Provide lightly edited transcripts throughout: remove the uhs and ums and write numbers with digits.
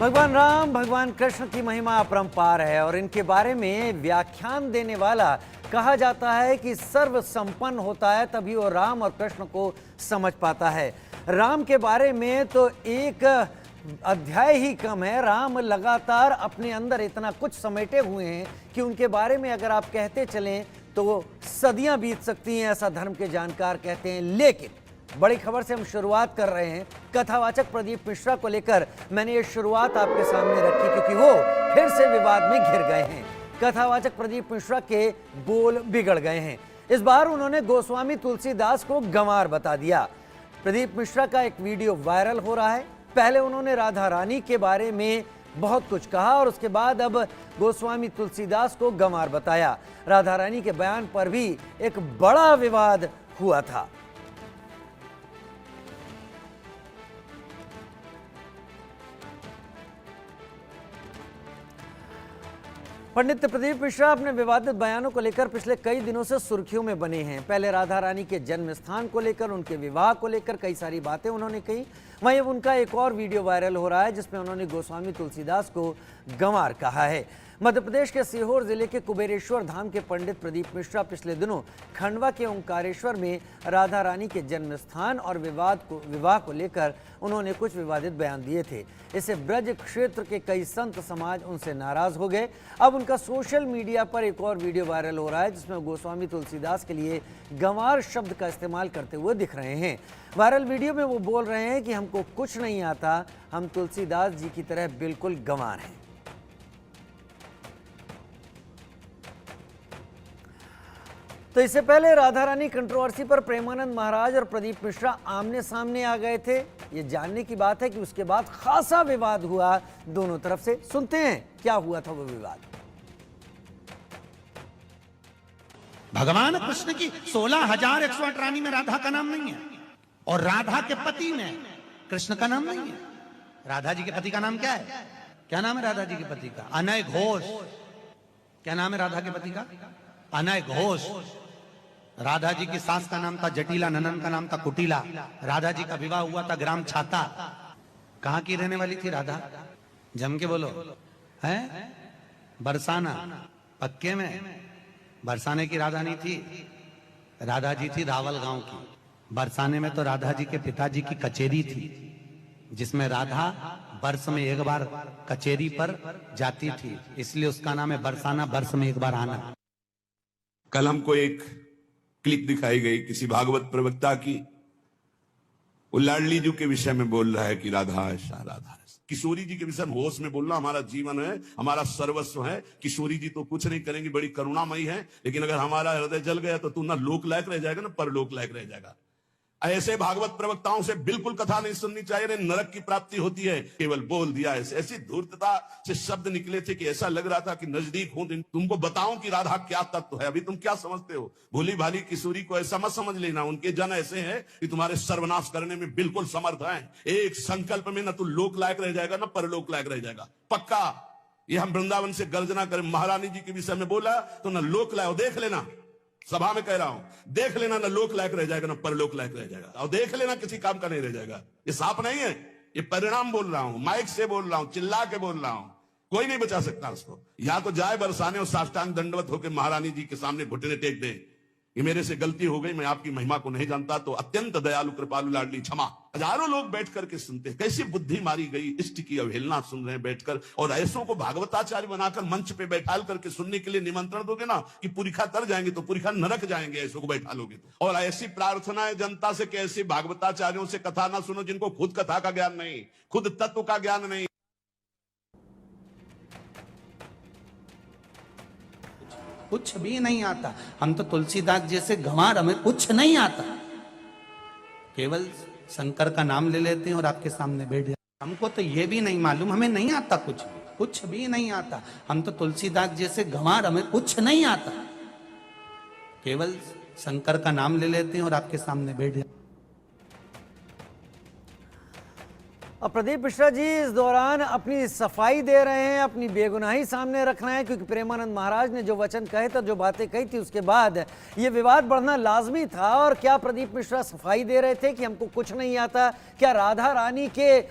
भगवान राम, भगवान कृष्ण की महिमा अपरंपार है और इनके बारे में व्याख्यान देने वाला कहा जाता है कि सर्व संपन्न होता है तभी वो राम और कृष्ण को समझ पाता है। राम के बारे में तो एक अध्याय ही कम है। राम लगातार अपने अंदर इतना कुछ समेटे हुए हैं कि उनके बारे में अगर आप कहते चलें तो सदियां बीत सकती हैं, ऐसा धर्म के जानकार कहते हैं। लेकिन बड़ी खबर से हम शुरुआत कर रहे हैं। कथावाचक प्रदीप मिश्रा को लेकर मैंने ये शुरुआत आपके सामने रखी क्योंकि वो फिर से विवाद में घिर गए हैं। कथावाचक प्रदीप मिश्रा के बोल बिगड़ गए हैं। इस बार उन्होंने गोस्वामी तुलसीदास को गंवार बता दिया। प्रदीप मिश्रा का एक वीडियो वायरल हो रहा है। पहले उन्होंने राधा रानी के बारे में बहुत कुछ कहा और उसके बाद अब गोस्वामी तुलसीदास को गंवार बताया। राधा रानी के बयान पर भी एक बड़ा विवाद हुआ था। पंडित प्रदीप मिश्रा अपने विवादित बयानों को लेकर पिछले कई दिनों से सुर्खियों में बने हैं। पहले राधा रानी के जन्म स्थान को लेकर, उनके विवाह को लेकर कई सारी बातें उन्होंने कही। वहीं अब उनका एक और वीडियो वायरल हो रहा है जिसमें उन्होंने गोस्वामी तुलसीदास को गंवार कहा है। मध्य प्रदेश के सीहोर जिले के कुबेरेश्वर धाम के पंडित प्रदीप मिश्रा पिछले दिनों खंडवा के ओंकारेश्वर में राधा रानी के जन्म स्थान और विवाह को लेकर उन्होंने कुछ विवादित बयान दिए थे। इससे ब्रज क्षेत्र के कई संत समाज उनसे नाराज हो गए। अब उनका सोशल मीडिया पर एक और वीडियो वायरल हो रहा है जिसमें गोस्वामी तुलसीदास के लिए गंवार शब्द का इस्तेमाल करते हुए दिख रहे हैं। वायरल वीडियो में वो बोल रहे हैं कि हमको कुछ नहीं आता, हम तुलसीदास जी की तरह बिल्कुल गंवार हैं। तो इससे पहले राधा रानी कंट्रोवर्सी पर प्रेमानंद महाराज और प्रदीप मिश्रा आमने सामने आ गए थे। ये जानने की बात है कि उसके बाद खासा विवाद हुआ दोनों तरफ से। सुनते हैं क्या हुआ था वो विवाद। भगवान कृष्ण की 16,108 रानी में राधा का नाम नहीं है और राधा के पति में कृष्ण का नाम नहीं है। राधा जी के पति का नाम क्या है? क्या नाम है राधा जी के पति का? अनय घोष। क्या नाम है राधा के पति का? अनय घोष। राधा जी की सास का नाम था जटिला, ननन का नाम था कुटिला। राधा जी का विवाह हुआ था ग्राम छाता। कहां की रहने वाली थी राधा? जम के बोलो। है बरसाना। पक्के में बरसाने की राधा नहीं थी। राधा जी थी रावल गांव की। बरसाने में तो राधा जी के पिताजी की कचेरी थी जिसमें राधा वर्ष में एक बार कचेरी पर जाती थी, इसलिए उसका नाम है बरसाना, वर्ष में एक बार आना। कल हमको एक क्लिप दिखाई गई किसी भागवत प्रवक्ता की। वो लाडली जी के विषय में बोल रहा है कि राधा ऐसा, राधा ऐसा। किशोरी जी के विषय में होश में बोलना हमारा जीवन है, हमारा सर्वस्व है। किशोरी जी तो कुछ नहीं करेंगी, बड़ी करुणामयी है, लेकिन अगर हमारा हृदय जल गया तो तू ना लोक लायक रह जाएगा ना परलोक लायक रह जाएगा। ऐसे भागवत प्रवक्ताओं से बिल्कुल कथा नहीं सुननी चाहिए। नरक की प्राप्ति होती है। केवल बोल दिया ऐसी धूर्तता से शब्द निकले थे कि ऐसा लग रहा था कि नजदीक हूं, तुमको बताऊं कि राधा क्या तत्व है। अभी तुम क्या समझते हो? भोली भाली किशोरी को ऐसा मत समझ लेना। उनके जन ऐसे हैं कि तुम्हारे सर्वनाश करने में बिल्कुल समर्थ हैं। एक संकल्प में न तू लोक लायक रह जाएगा न परलोक लायक रह जाएगा, पक्का। ये हम वृंदावन से गर्जना करें। महारानी जी के विषय में बोला तो न लोक लायक, देख लेना, सभा में कह रहा हूं, देख लेना ना लोक लायक रह जाएगा ना परलोक लायक रह जाएगा। और देख लेना किसी काम का नहीं रह जाएगा। ये साफ नहीं है, ये परिणाम बोल रहा हूं, माइक से बोल रहा हूं, चिल्ला के बोल रहा हूं। कोई नहीं बचा सकता उसको। या तो जाए बरसाने और साष्टांग दंडवत होकर महारानी जी के सामने घुटने टेक दे कि मेरे से गलती हो गई, मैं आपकी महिमा को नहीं जानता। तो अत्यंत दयालु कृपालु लाडली क्षमा। हजारों लोग बैठ करके सुनते हैं। कैसी बुद्धि मारी गई, इष्ट की अवहेलना सुन रहे हैं बैठकर। और ऐसों को भागवताचार्य बनाकर मंच पे बैठाल करके सुनने के लिए निमंत्रण दोगे ना कि पुरिखा तर जाएंगे तो पुरिखा नरक जाएंगे, ऐसों को बैठा लोगे तो। और ऐसी प्रार्थना है जनता से कि ऐसे भागवताचार्यों से कथा ना सुनो जिनको खुद कथा का ज्ञान नहीं, खुद तत्व का ज्ञान नहीं। कुछ भी नहीं आता। हम तो तुलसीदास जैसे गंवार, हमें कुछ नहीं आता। केवल शंकर का नाम ले लेते हैं और आपके सामने बैठ जाते। हमको तो ये भी नहीं मालूम, हमें नहीं आता कुछ भी नहीं आता। हम तो तुलसीदास जैसे गंवार, हमें कुछ नहीं आता। केवल शंकर का नाम ले लेते हैं और आपके सामने बैठ जाते। और प्रदीप मिश्रा जी इस दौरान अपनी सफाई दे रहे हैं, अपनी बेगुनाही सामने रख रहे हैं, क्योंकि प्रेमानंद महाराज ने जो वचन कहे थे, जो बातें कही थी, उसके बाद ये विवाद बढ़ना लाजमी था। और क्या प्रदीप मिश्रा सफाई दे रहे थे कि हमको कुछ नहीं आता? क्या राधा रानी के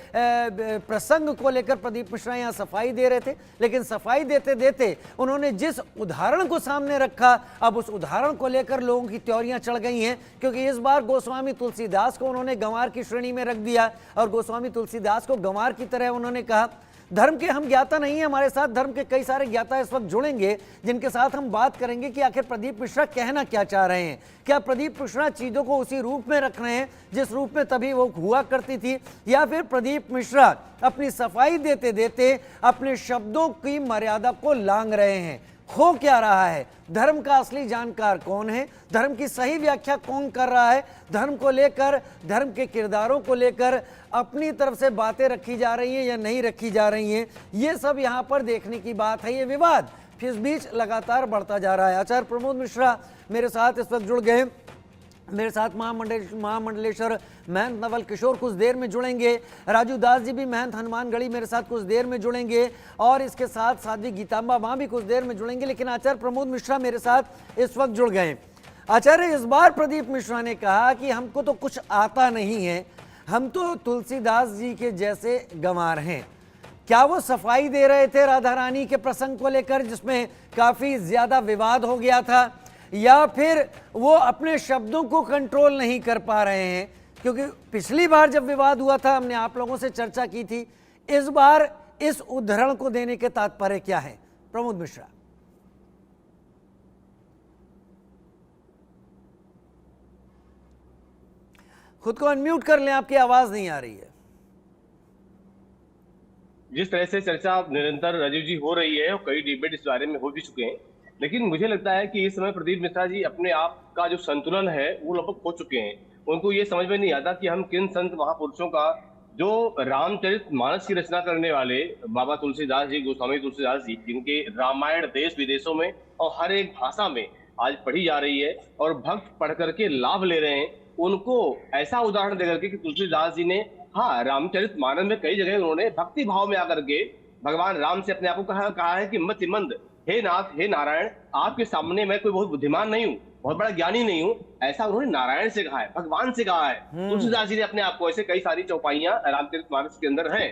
प्रसंग को लेकर प्रदीप मिश्रा यहाँ सफाई दे रहे थे? लेकिन सफाई देते देते उन्होंने जिस उदाहरण को सामने रखा, अब उस उदाहरण को लेकर लोगों की त्योरियां चढ़ गई हैं, क्योंकि इस बार गोस्वामी तुलसीदास को उन्होंने गंवार की श्रेणी में रख दिया। और गोस्वामी तुलसीदास को गंवार की तरह उन्होंने कहा। धर्म के हम ज्ञाता नहीं है, हमारे साथ धर्म के कई सारे ज्ञाता इस वक्त जुड़ेंगे, जिनके साथ हम बात करेंगे कि आखिर प्रदीप मिश्रा कहना क्या चाह रहे हैं। क्या प्रदीप मिश्रा चीजों को उसी रूप में रख रहे हैं जिस रूप में तभी वो हुआ करती थी, या फिर प्रदीप मिश्रा अपनी सफाई देते देते अपने शब्दों की मर्यादा को लांघ रहे हैं? हो क्या रहा है? धर्म का असली जानकार कौन है? धर्म की सही व्याख्या कौन कर रहा है? धर्म को लेकर, धर्म के किरदारों को लेकर अपनी तरफ से बातें रखी जा रही हैं या नहीं रखी जा रही हैं, ये सब यहाँ पर देखने की बात है। ये विवाद इस बीच लगातार बढ़ता जा रहा है। आचार्य प्रमोद मिश्रा मेरे साथ इस वक्त जुड़ गए। मेरे साथ महामंडलेश्वर महंत नवल किशोर कुछ देर में जुड़ेंगे। राजू दास जी भी महंत हनुमानगढ़ी मेरे साथ कुछ देर में जुड़ेंगे, और इसके साथ साध्वी गीतांबा माँ भी कुछ देर में जुड़ेंगे। लेकिन आचार्य प्रमोद मिश्रा मेरे साथ इस वक्त जुड़ गए। आचार्य, इस बार प्रदीप मिश्रा ने कहा कि हमको तो कुछ आता नहीं है, हम तो तुलसीदास जी के जैसे गंवार हैं। क्या वो सफाई दे रहे थे राधा रानी के प्रसंग को लेकर, जिसमें काफी ज्यादा विवाद हो गया था, या फिर वो अपने शब्दों को कंट्रोल नहीं कर पा रहे हैं? क्योंकि पिछली बार जब विवाद हुआ था, हमने आप लोगों से चर्चा की थी। इस बार इस उदाहरण को देने के तात्पर्य क्या है? प्रमोद मिश्रा। खुद को अनम्यूट कर लें, आपकी आवाज नहीं आ रही है। जिस तरह से चर्चा निरंतर राजीव जी हो रही है और कई डिबेट इस बारे में हो भी चुके हैं, लेकिन मुझे लगता है कि इस समय प्रदीप मिश्रा जी अपने आप का जो संतुलन है वो लगभग खो चुके हैं। उनको ये समझ में नहीं आता कि हम किन संत महापुरुषों का, जो रामचरितमानस की रचना करने वाले बाबा तुलसीदास जी, गोस्वामी तुलसीदास जी, जिनके रामायण देश विदेशों में और हर एक भाषा में आज पढ़ी जा रही है और भक्त पढ़ करके लाभ ले रहे हैं, उनको ऐसा उदाहरण देकर के कि तुलसीदास जी ने, हाँ, रामचरितमानस में कई जगह उन्होंने भक्ति भाव में आकर के भगवान राम से अपने आप को कहा है कि मति मंद, हे नाथ, हे नारायण, आपके सामने मैं कोई बहुत बुद्धिमान नहीं हूँ, बहुत बड़ा ज्ञानी नहीं हूँ, ऐसा उन्होंने नारायण से कहा है, भगवान से कहा है। तुलसीदास जी ने अपने आप को, ऐसे कई सारी चौपाइयां रामचरितमानस के अंदर हैं।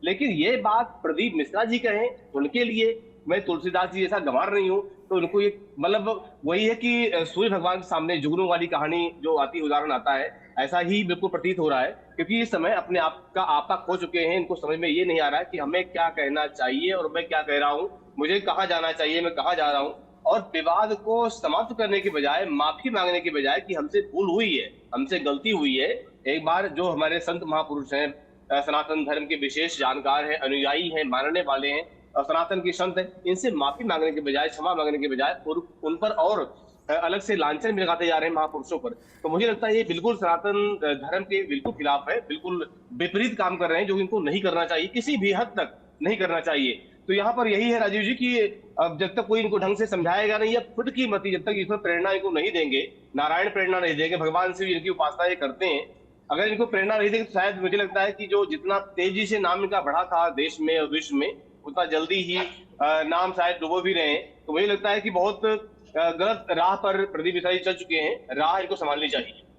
लेकिन ये बात प्रदीप मिश्रा जी कहें, उनके लिए मैं तुलसीदास जी जैसा गंवार नहीं हूँ, तो उनको ये मतलब वही है कि सूर्य भगवान के सामने जुगनू वाली कहानी जो आती, उदाहरण आता है, ऐसा ही बिल्कुल प्रतीत हो रहा है। क्योंकि इस समय अपने आप का आपा खो चुके हैं। इनको समझ में ये नहीं आ रहा है कि हमें क्या कहना चाहिए और मैं क्या कह रहा हूँ, मुझे कहाँ जाना चाहिए, मैं कहाँ जा रहा हूँ। और विवाद को समाप्त करने के बजाय, माफी मांगने के बजाय कि हमसे भूल हुई है, हमसे गलती हुई है, एक बार जो हमारे संत महापुरुष हैं, सनातन धर्म के विशेष जानकार हैं, अनुयायी हैं, मानने वाले हैं, सनातन के संत हैं, इनसे माफी मांगने के बजाय, क्षमा मांगने के बजाय उन पर और अलग से लांछन भी लगाते जा रहे हैं महापुरुषों पर। तो मुझे लगता है ये बिल्कुल सनातन धर्म के बिल्कुल खिलाफ है, बिल्कुल विपरीत काम कर रहे हैं, जो इनको नहीं करना चाहिए, किसी भी हद तक नहीं करना चाहिए। तो यहाँ पर यही है राजीव जी कि अब जब तक कोई इनको ढंग से समझाएगा नहीं, या खुद की मति जब तक इसमें प्रेरणा इनको नहीं देंगे, नारायण प्रेरणा नहीं देंगे, भगवान से भी इनकी उपासना ये करते हैं, अगर इनको प्रेरणा नहीं देंगे तो शायद मुझे लगता है कि जो जितना तेजी से नाम इनका बढ़ा था देश में और विश्व में, उतना जल्दी ही नाम शायद डूबो भी रहे हैं। तो मुझे लगता है कि बहुत गलत राह पर प्रदीप मिश्रा जी चल चुके हैं, राह इनको संभालनी चाहिए।